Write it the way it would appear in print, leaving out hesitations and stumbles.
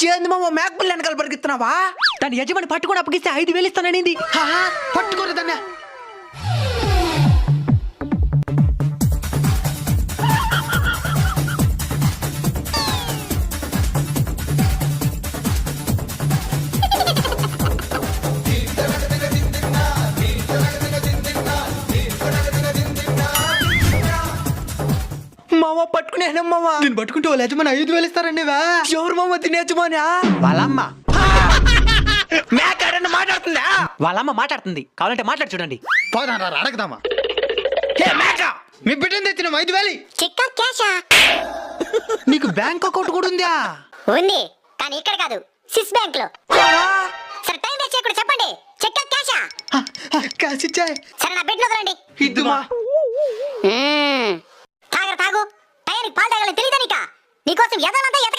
ఏంది మామ మేక పిల్ల వెనకాల పరిగెత్తున్నావా? దాని యజమాని పట్టుకొని అప్పగిస్తే 5,000 ఇస్తాననింది. పట్టుకోరు దాన్ని. మామ పట్టుకునే మామ. దీన్ని పట్టుకుంటే వాళ్ళు యజమాని 5,000 ఇస్తారండి. ఎవరు మామ తినే యజమాని? వాళ్ళమ్మ. మేక ఎవరన్నా మాట్లాడుతుందా? వాళ్ళమ్మ మాట్లాడుతుంది, కావాలంటే మాట్లాడి చూడండి. పోదాం రా అడగదామా. ఏ మేక, మీ బిడ్డను తెచ్చిన 5,000. చిక్క క్యాషా నీకు బ్యాంక్ అకౌంట్ కూడా ఉందా? ఉంది, కానీ ఇక్కడ కాదు, సిస్ బ్యాంక్ లో. సరే టైం వేస్ట్ చేయకుండా చెప్పండి, చిక్క క్యాషా? కాసిచ్చాయ్. సరే నా బిడ్డ వదలండి. ఇద్దుమా. తాగు టయానికి పాలు తాగాలని తెలియదా నీకా? నీకోసం ఎదలంతా